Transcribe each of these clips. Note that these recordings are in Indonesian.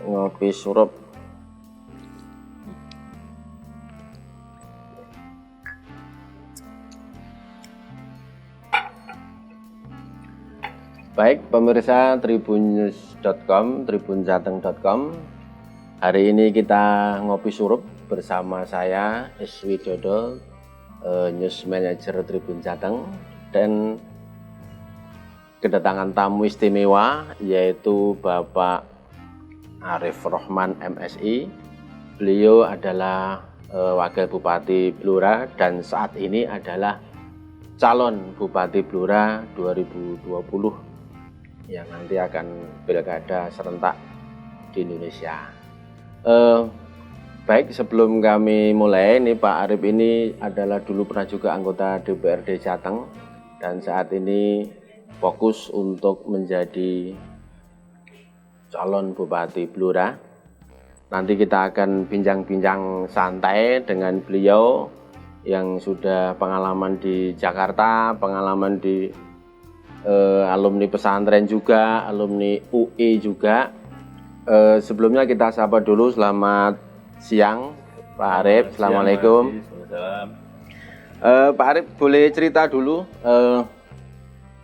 ngopi surup. Baik pemirsa tribunnews.com, tribunjateng.com. Hari ini kita ngopi surup bersama saya S. Widodo, News Manager Tribun Jateng, dan kedatangan tamu istimewa yaitu Bapak Arif Rohman MSI. Beliau adalah Wakil Bupati Blora dan saat ini adalah calon Bupati Blora 2020 yang nanti akan pilkada serentak di Indonesia. Baik, sebelum kami mulai, ini Pak Arif ini adalah dulu pernah juga anggota DPRD Jateng dan saat ini fokus untuk menjadi calon Bupati Blora. Nanti kita akan bincang-bincang santai dengan beliau yang sudah pengalaman di Jakarta, pengalaman di alumni pesantren juga, alumni UI juga. Sebelumnya kita sapa dulu, selamat siang Pak Arif. Assalamualaikum. Pak Arif boleh cerita dulu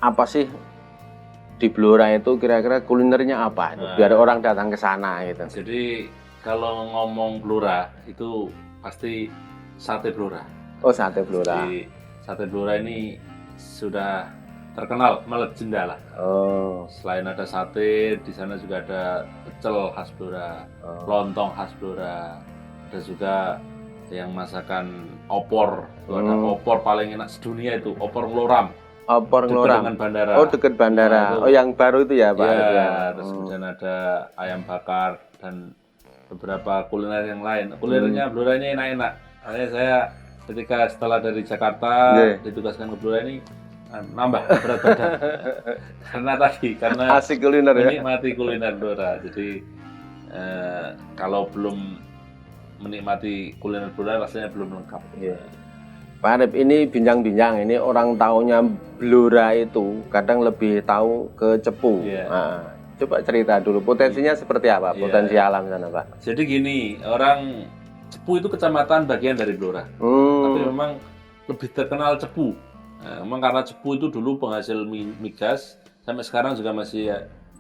apa sih di Blora itu, kira-kira kulinernya apa? Biar orang datang ke sana gitu. Jadi kalau ngomong Blora itu pasti sate Blora. Oh, sate Blora. Jadi sate Blora ini sudah terkenal, melegenda lah. Oh. Selain ada sate, di sana juga ada pecel khas Blora, lontong khas Blora, ada juga yang masakan opor. Ada opor paling enak sedunia itu, opor Ngloram. Opor Ngloram. Dengan bandara. Oh, dekat bandara. Oh, yang baru itu ya, Pak? Ya, terus kemudian ada ayam bakar dan beberapa kuliner yang lain. Kulinernya Blora ini enak-enak. Makanya saya ketika setelah dari Jakarta ditugaskan ke Blora ini nambah berat badan karena asik kuliner ya, menikmati kuliner Blora. Jadi kalau belum menikmati kuliner Blora rasanya belum lengkap. Pak Arif, ini bincang-bincang, ini orang taunya Blora itu kadang lebih tahu ke Cepu. Nah, coba cerita dulu potensinya seperti apa, potensi alam sana, Pak. Jadi gini, orang Cepu itu kecamatan bagian dari Blora, tapi memang lebih terkenal Cepu. Nah, memang karena Cepu itu dulu penghasil migas, sampai sekarang juga masih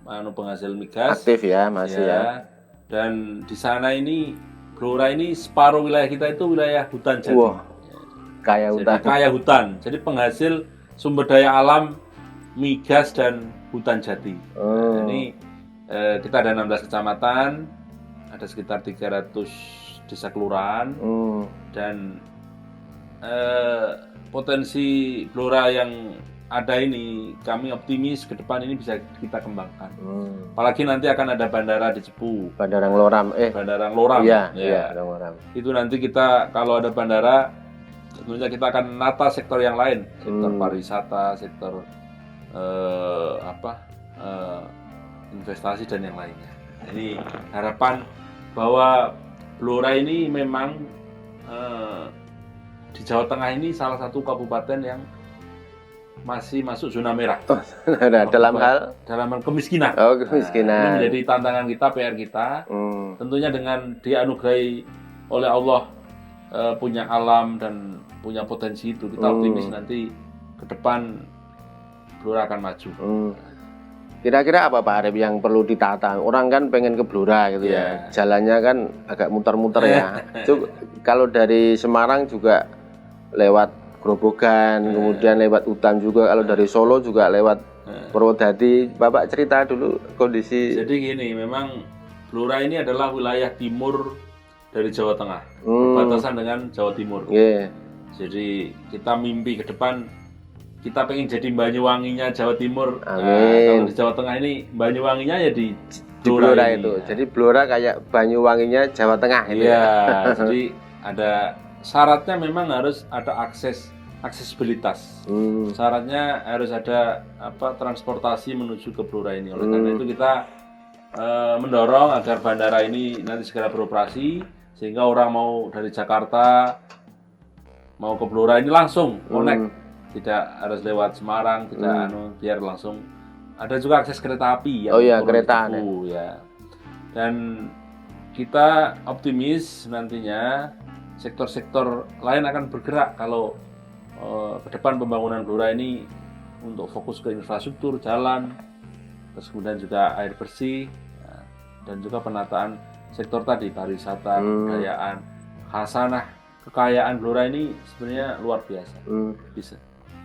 penghasil migas. Aktif ya, masih ya. Dan di sana ini, Blora ini separuh wilayah kita itu wilayah hutan jadi. Wah, kaya hutan. Jadi kaya hutan. Jadi penghasil sumber daya alam, migas dan hutan jati. Nah, ini kita ada 16 kecamatan, ada sekitar 300 desa kelurahan, dan potensi Blora yang ada ini kami optimis ke depan ini bisa kita kembangkan. Apalagi nanti akan ada bandara di Cepu. Bandara Ngloram. Bandara Ngloram. Iya, Ngloram. Itu nanti kita kalau ada bandara, tentunya kita akan menata sektor yang lain, sektor pariwisata, sektor investasi dan yang lainnya. Ini harapan bahwa Blora ini memang di Jawa Tengah ini salah satu kabupaten yang masih masuk zona merah. Dalam hal kemiskinan. Oh, kemiskinan. Nah, ini menjadi tantangan kita, PR kita. Tentunya dengan dianugerahi oleh Allah punya alam dan punya potensi itu, kita optimis nanti ke depan Blora akan maju. Kira-kira apa Pak Arif yang perlu ditata? Orang kan pengen ke Blora gitu ya. Jalannya kan agak muter-muter ya. Kalau dari Semarang juga lewat Grobogan, kemudian lewat hutan juga. Kalau dari Solo juga lewat Purwodadi. Bapak cerita dulu kondisi. Jadi gini, memang Blora ini adalah wilayah timur dari Jawa Tengah, berbatasan dengan Jawa Timur. Jadi kita mimpi ke depan, kita pengen jadi Banyuwanginya Jawa Timur. Nah, kalau di Jawa Tengah ini Banyuwanginya ya di Blora itu. Jadi Blora kayak Banyuwanginya Jawa Tengah itu. Jadi ada syaratnya, memang harus ada aksesibilitas. Syaratnya harus ada transportasi menuju ke Blora ini. Oleh karena itu kita mendorong agar bandara ini nanti segera beroperasi, sehingga orang mau dari Jakarta mau ke Blora ini langsung connect, tidak harus lewat Semarang, biar langsung. Ada juga akses kereta api. Kereta ya. Dan kita optimis nantinya sektor-sektor lain akan bergerak kalau ke depan pembangunan Blora ini untuk fokus ke infrastruktur, jalan, terus kemudian juga air bersih, dan juga penataan sektor tadi, pariwisata, kebudayaan, khasanah, kekayaan Blora ini sebenarnya luar biasa. Bisa.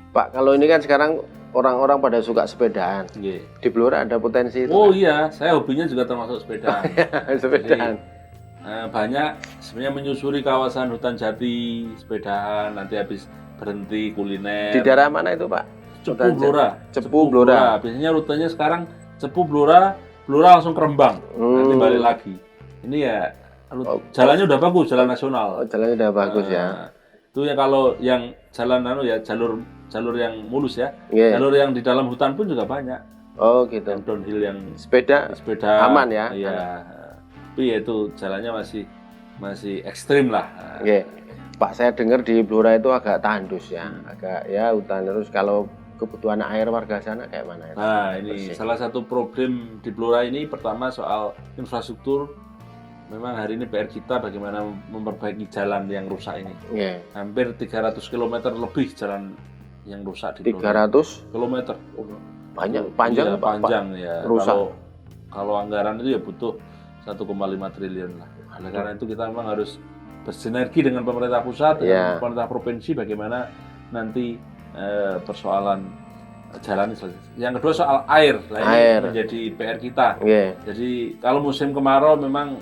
Pak, kalau ini kan sekarang orang-orang pada suka sepedaan. Yeah. Di Blora ada potensi itu? Oh iya, saya hobinya juga termasuk sepedaan. Sepedaan. Jadi, banyak sebenarnya menyusuri kawasan hutan jati, sepedaan, nanti habis berhenti kuliner. Di daerah mana itu, Pak? Cepu Blora. Cepu Blora. Biasanya rutenya sekarang Cepu Blora, Blora langsung ke Rembang, nanti balik lagi. Ini ya jalannya udah bagus, jalan nasional. Oh, jalannya udah bagus ya. Itu ya kalau yang jalan ya jalur yang mulus ya. Yeah. Jalur yang di dalam hutan pun juga banyak. Oh gitu. Dan downhill yang sepeda aman ya. Iya. Tapi ya itu jalannya masih ekstrim lah. Yeah. Pak, saya dengar di Blora itu agak tandus ya. Agak ya hutan, terus kalau kebutuhan air warga sana kayak mana ya? Nah, ini salah satu problem di Blora ini pertama soal infrastruktur. Memang hari ini PR kita bagaimana memperbaiki jalan yang rusak ini. Yeah. Hampir 300 km lebih jalan yang rusak di 300 km. Banyak, panjang, iya, panjang ya. Rusak. Kalau anggaran itu ya butuh 1,5 triliun lah. Oleh karena itu kita memang harus bersinergi dengan pemerintah pusat, dengan pemerintah provinsi bagaimana nanti persoalan jalan ini selesai. Yang kedua soal air. Ini menjadi PR kita. Yeah. Jadi kalau musim kemarau memang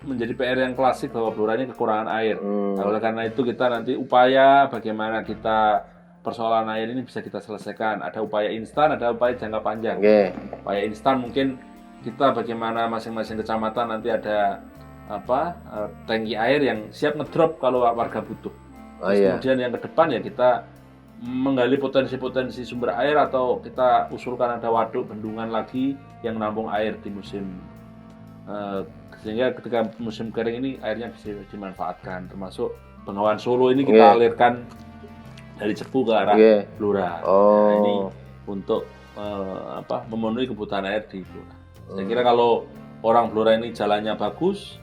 menjadi PR yang klasik bahwa Blora ini kekurangan air. Nah, oleh karena itu kita nanti upaya bagaimana kita persoalan air ini bisa kita selesaikan. Ada upaya instan, ada upaya jangka panjang. Upaya instan mungkin kita bagaimana masing-masing kecamatan nanti ada tangki air yang siap ngedrop kalau warga butuh. Kemudian yang ke depan ya kita menggali potensi-potensi sumber air atau kita usulkan ada waduk bendungan lagi yang menampung air di musim sehingga ketika musim kering ini airnya bisa dimanfaatkan, termasuk Bengawan Solo ini kita alirkan dari Cepu ke arah Blora. Nah, ini untuk memenuhi kebutuhan air di Blora. Saya kira kalau orang Blora ini jalannya bagus,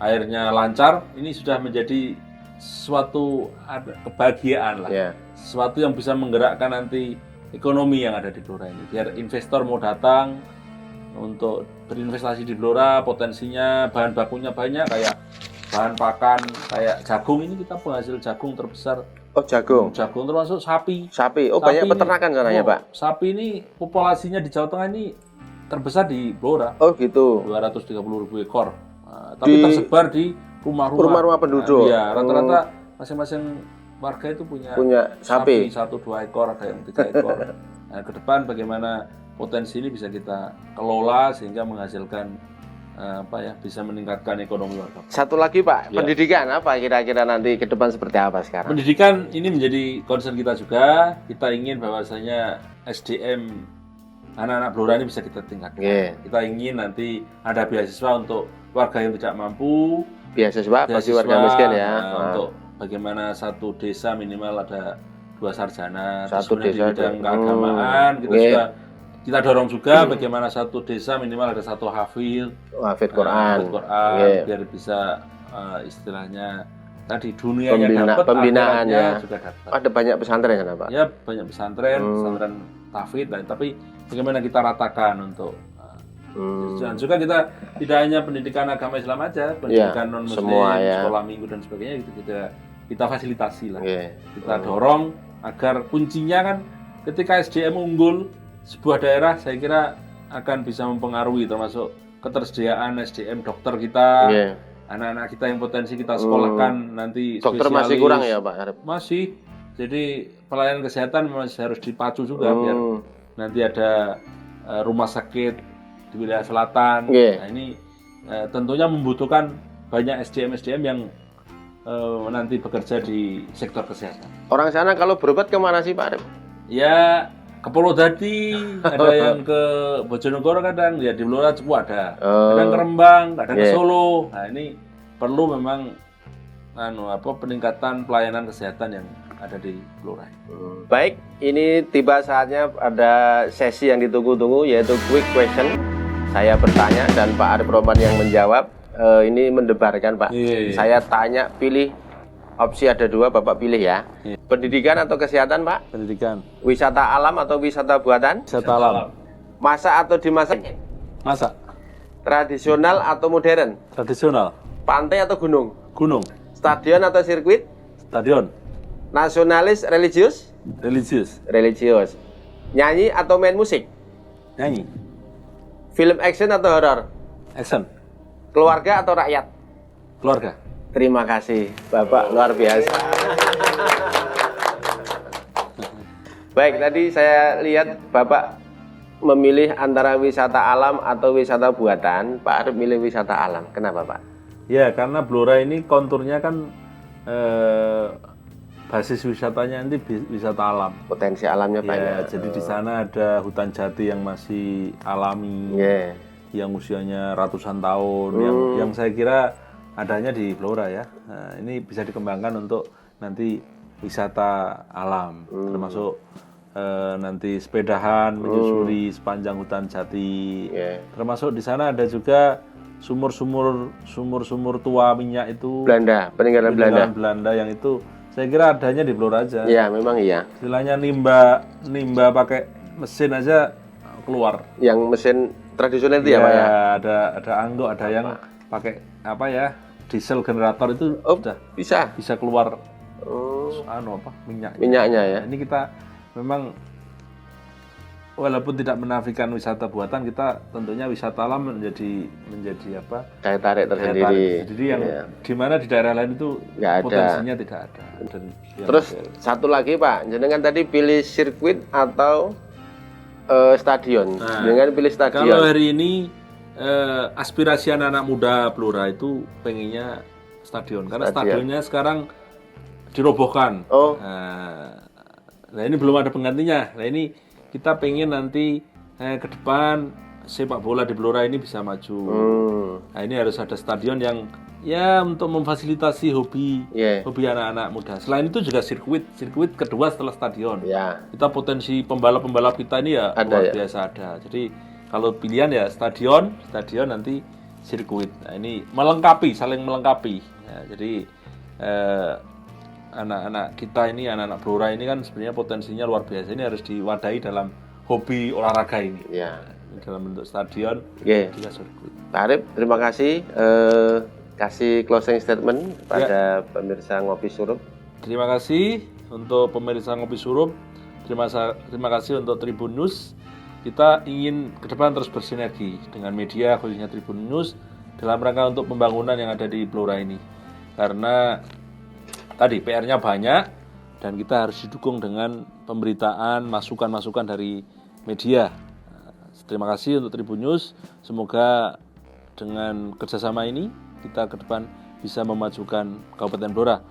airnya lancar, ini sudah menjadi suatu kebahagiaan lah, sesuatu yang bisa menggerakkan nanti ekonomi yang ada di Blora ini. Biar investor mau datang untuk berinvestasi di Blora, potensinya bahan bakunya banyak, kayak bahan pakan kayak jagung, ini kita penghasil jagung terbesar. Oh, jagung termasuk sapi. Oh, banyak peternakan sana ya, Pak? Sapi ini populasinya di Jawa Tengah ini terbesar di Blora. Oh gitu. 230.000 ekor. Tapi tersebar di rumah-rumah penduduk. Iya, rata-rata masing-masing warga itu punya sapi 1-2 ekor, ada yang 3 ekor. Nah, ke depan bagaimana potensi ini bisa kita kelola sehingga menghasilkan bisa meningkatkan ekonomi warga. Satu lagi, Pak, pendidikan apa kira-kira nanti ke depan seperti apa sekarang? Pendidikan ini menjadi concern kita juga. Kita ingin bahwasanya SDM anak-anak Blora ini bisa kita tingkatkan. Kita ingin nanti ada beasiswa untuk warga yang tidak mampu. Beasiswa bagi warga miskin ya. Untuk bagaimana satu desa minimal ada 2 sarjana. Satu desa di bidang keagamaan kita dorong juga bagaimana satu desa minimal ada 1 hafid Quran, biar bisa istilahnya tadi dunianya dapat, pembinaannya juga dapat. Ada banyak pesantren kan, Pak? Ya, banyak pesantren tahfidz, tapi bagaimana kita ratakan untuk dan juga kita tidak hanya pendidikan agama Islam aja, pendidikan non muslim, sekolah minggu dan sebagainya, kita fasilitasi lah. Kita dorong agar kuncinya kan ketika SDM unggul sebuah daerah, saya kira akan bisa mempengaruhi termasuk ketersediaan SDM dokter kita, anak-anak kita yang potensi kita sekolahkan nanti dokter spesialis. Masih kurang ya, Pak? Masih. Jadi pelayanan kesehatan masih harus dipacu juga biar nanti ada rumah sakit di wilayah selatan. Nah, ini tentunya membutuhkan banyak SDM yang nanti bekerja di sektor kesehatan. Orang sana kalau berobat kemana sih, Pak? Ya ke Polodadi, ada yang ke Bojonegoro kadang, ya di Blora Cepu ada, kadang ke Rembang, kadang ke Solo. Nah, ini perlu memang peningkatan pelayanan kesehatan yang ada di Blora. Baik, ini tiba saatnya ada sesi yang ditunggu-tunggu, yaitu quick question. saya bertanya dan Pak Arif Rohman yang menjawab. Ini mendebarkan Pak. Saya tanya, pilih opsi ada 2, Bapak pilih ya. Pendidikan atau kesehatan Pak? Pendidikan. Wisata alam atau wisata buatan? Wisata alam. Masak atau dimasak? Masak. Tradisional atau modern? Tradisional. Pantai atau gunung? Gunung. Stadion atau sirkuit? Stadion. Nasionalis, religius? Religius. Religius. Nyanyi atau main musik? Nyanyi. Film action atau horor? Action. Keluarga atau rakyat? Keluarga. Terima kasih, Bapak luar biasa. Baik, tadi saya lihat Bapak memilih antara wisata alam atau wisata buatan. Pak Arif milih wisata alam. Kenapa, Pak? Ya, karena Blora ini konturnya kan basis wisatanya nanti wisata alam. Potensi alamnya banyak. Jadi di sana ada hutan jati yang masih alami, yang usianya ratusan tahun, yang saya kira adanya di Blora ya. Nah, ini bisa dikembangkan untuk nanti wisata alam, termasuk nanti sepedahan menyusuri sepanjang hutan jati. Termasuk di sana ada juga sumur-sumur tua minyak itu. Peninggalan Belanda yang itu saya kira adanya di Blora aja. Iya, memang iya. Istilahnya nimba pakai mesin aja keluar. Yang mesin tradisional itu ya, Pak ya? Ada anggok, ada yang pakai apa ya? Diesel generator itu bisa keluar minyaknya ya. Ini kita memang walaupun tidak menafikan wisata buatan, kita tentunya wisata alam menjadi apa? Daya tarik tersendiri. Jadi yang di mana di daerah lain itu potensinya tidak ada. Terus satu lagi Pak, jenengan tadi pilih sirkuit atau stadion? Jenengan pilih stadion. Kalau hari ini aspirasi anak-anak muda Blora itu pengennya stadion, karena stadionnya sekarang dirobohkan. Nah ini belum ada penggantinya. Nah ini kita pengen nanti ke depan sepak bola di Blora ini bisa maju. Nah ini harus ada stadion yang ya untuk memfasilitasi hobi anak-anak muda. Selain itu juga sirkuit kedua setelah stadion. Kita potensi pembalap kita ini ya luar biasa ada. Jadi kalau pilihan ya stadion nanti sirkuit. Nah, ini saling melengkapi. Ya, jadi anak-anak kita ini, anak-anak Blora ini kan sebenarnya potensinya luar biasa. Ini harus diwadahi dalam hobi olahraga ini. Dalam bentuk stadion, juga sirkuit. Pak Arif, terima kasih. Kasih closing statement pada pemirsa Ngopi Surup. Terima kasih untuk pemirsa Ngopi Surup. Terima kasih untuk Tribun News. Kita ingin ke depan terus bersinergi dengan media, khususnya Tribun News, dalam rangka untuk pembangunan yang ada di Blora ini. Karena tadi PR-nya banyak dan kita harus didukung dengan pemberitaan, masukan-masukan dari media. Terima kasih untuk Tribun News. Semoga dengan kerjasama ini kita ke depan bisa memajukan Kabupaten Blora,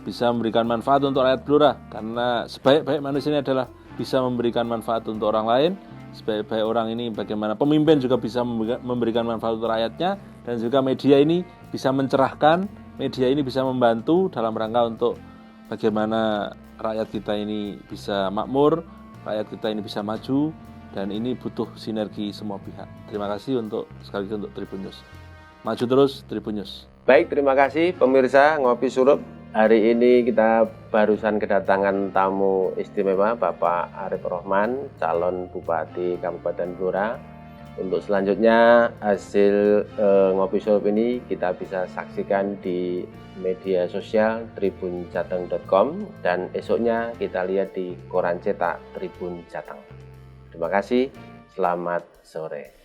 bisa memberikan manfaat untuk rakyat Blora. Karena sebaik-baik manusia ini adalah bisa memberikan manfaat untuk orang lain. Sebaik-baik orang ini bagaimana pemimpin juga bisa memberikan manfaat untuk rakyatnya, dan juga media ini bisa mencerahkan, media ini bisa membantu dalam rangka untuk bagaimana rakyat kita ini bisa makmur, rakyat kita ini bisa maju, dan ini butuh sinergi semua pihak. Terima kasih sekali lagi untuk Tribun News. Maju terus Tribun News. Baik, terima kasih pemirsa Ngopi Surup. Hari ini kita barusan kedatangan tamu istimewa Bapak Arif Rohman, calon Bupati Kabupaten Blora. Untuk selanjutnya hasil Ngopi Surup ini kita bisa saksikan di media sosial tribunjateng.com, dan esoknya kita lihat di koran cetak Tribun Jateng. Terima kasih, selamat sore.